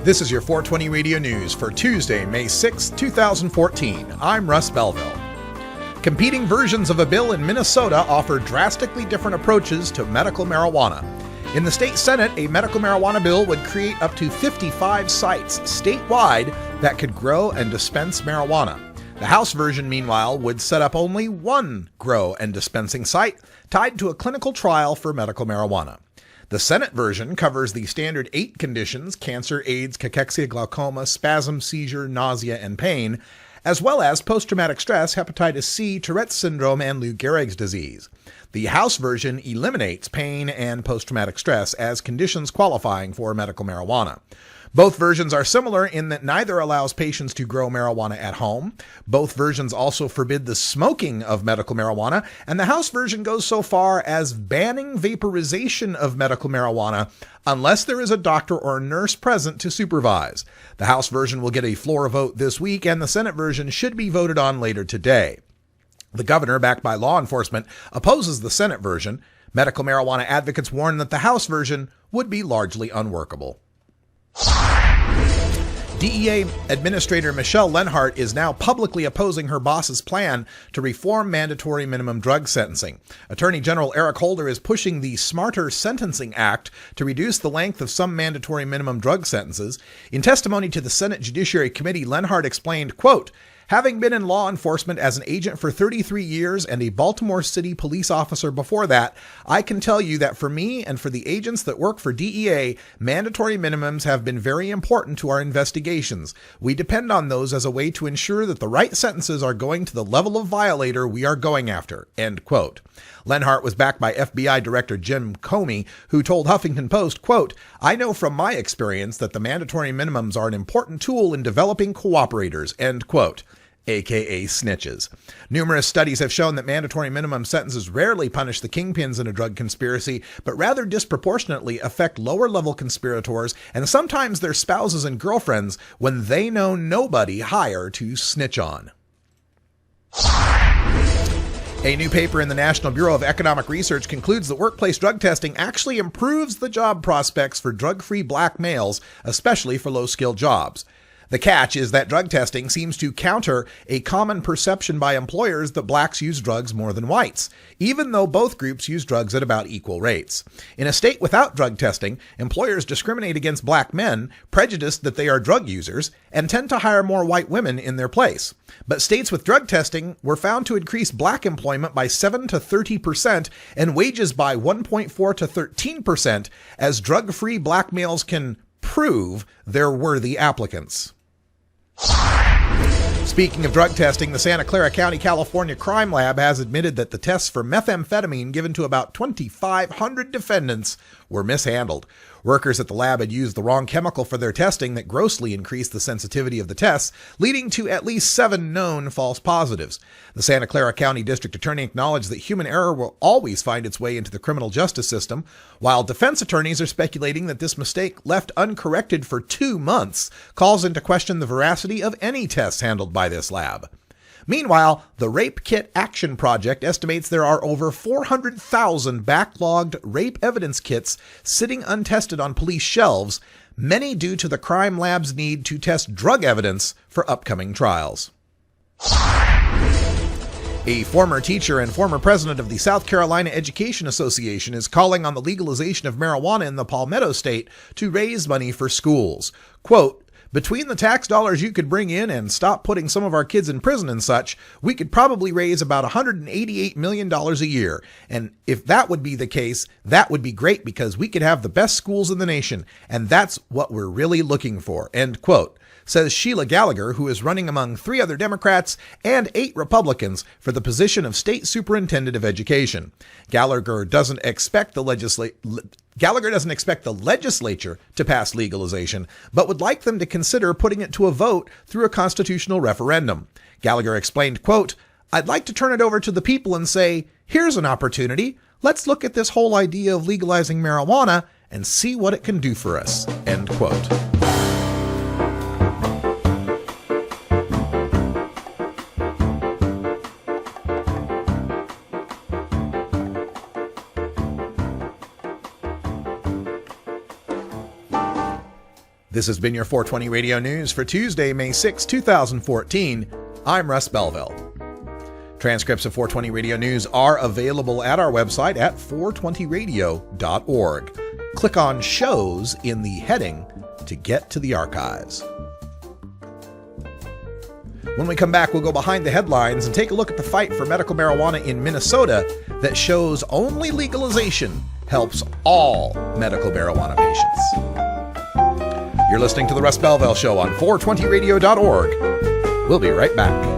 This is your 420 Radio News for Tuesday, May 6, 2014. I'm Russ Belville. Competing versions of a bill in Minnesota offer drastically different approaches to medical marijuana. In the state Senate, a medical marijuana bill would create up to 55 sites statewide that could grow and dispense marijuana. The House version, meanwhile, would set up only one grow and dispensing site tied to a clinical trial for medical marijuana. The Senate version covers the standard 8 conditions: cancer, AIDS, cachexia, glaucoma, spasm, seizure, nausea, and pain, as well as post-traumatic stress, hepatitis C, Tourette's syndrome, and Lou Gehrig's disease. The House version eliminates pain and post-traumatic stress as conditions qualifying for medical marijuana. Both versions are similar in that neither allows patients to grow marijuana at home. Both versions also forbid the smoking of medical marijuana, and the House version goes so far as banning vaporization of medical marijuana unless there is a doctor or nurse present to supervise. The House version will get a floor vote this week, and the Senate version should be voted on later today. The governor, backed by law enforcement, opposes the Senate version. Medical marijuana advocates warn that the House version would be largely unworkable. DEA Administrator Michelle Lenhart is now publicly opposing her boss's plan to reform mandatory minimum drug sentencing. Attorney General Eric Holder is pushing the Smarter Sentencing Act to reduce the length of some mandatory minimum drug sentences. In testimony to the Senate Judiciary Committee, Lenhart explained, quote, "Having been in law enforcement as an agent for 33 years and a Baltimore City police officer before that, I can tell you that for me and for the agents that work for DEA, mandatory minimums have been very important to our investigations. We depend on those as a way to ensure that the right sentences are going to the level of violator we are going after." End quote. Lenhart was backed by FBI Director Jim Comey, who told Huffington Post, quote, "I know from my experience that the mandatory minimums are an important tool in developing cooperators," end quote, aka snitches. Numerous studies have shown that mandatory minimum sentences rarely punish the kingpins in a drug conspiracy, but rather disproportionately affect lower-level conspirators and sometimes their spouses and girlfriends when they know nobody higher to snitch on. A new paper in the National Bureau of Economic Research concludes that workplace drug testing actually improves the job prospects for drug-free black males, especially for low-skilled jobs. The catch is that drug testing seems to counter a common perception by employers that blacks use drugs more than whites, even though both groups use drugs at about equal rates. In a state without drug testing, employers discriminate against black men, prejudiced that they are drug users, and tend to hire more white women in their place. But states with drug testing were found to increase black employment by 7 to 30% and wages by 1.4 to 13% as drug-free black males can prove they're worthy applicants. Speaking of drug testing, the Santa Clara County, California Crime Lab has admitted that the tests for methamphetamine given to about 2,500 defendants were mishandled. Workers at the lab had used the wrong chemical for their testing that grossly increased the sensitivity of the tests, leading to at least 7 known false positives. The Santa Clara County District Attorney acknowledged that human error will always find its way into the criminal justice system, while defense attorneys are speculating that this mistake, left uncorrected for 2 months, calls into question the veracity of any tests handled by this lab. Meanwhile, the Rape Kit Action Project estimates there are over 400,000 backlogged rape evidence kits sitting untested on police shelves, many due to the crime lab's need to test drug evidence for upcoming trials. A former teacher and former president of the South Carolina Education Association is calling on the legalization of marijuana in the Palmetto State to raise money for schools. Quote, "Between the tax dollars you could bring in and stop putting some of our kids in prison and such, we could probably raise about $188 million a year. And if that would be the case, that would be great because we could have the best schools in the nation. And that's what we're really looking for," end quote, says Sheila Gallagher, who is running among 3 other Democrats and 8 Republicans for the position of State Superintendent of Education. Gallagher doesn't expect the legislature to pass legalization, but would like them to consider putting it to a vote through a constitutional referendum. Gallagher explained, quote, "I'd like to turn it over to the people and say, here's an opportunity. Let's look at this whole idea of legalizing marijuana and see what it can do for us," end quote. This has been your 420 Radio News for Tuesday, May 6, 2014. I'm Russ Belville. Transcripts of 420 Radio News are available at our website at 420radio.org. Click on Shows in the heading to get to the archives. When we come back, we'll go behind the headlines and take a look at the fight for medical marijuana in Minnesota that shows only legalization helps all medical marijuana patients. You're listening to The Russ Belville Show on 420radio.org. We'll be right back.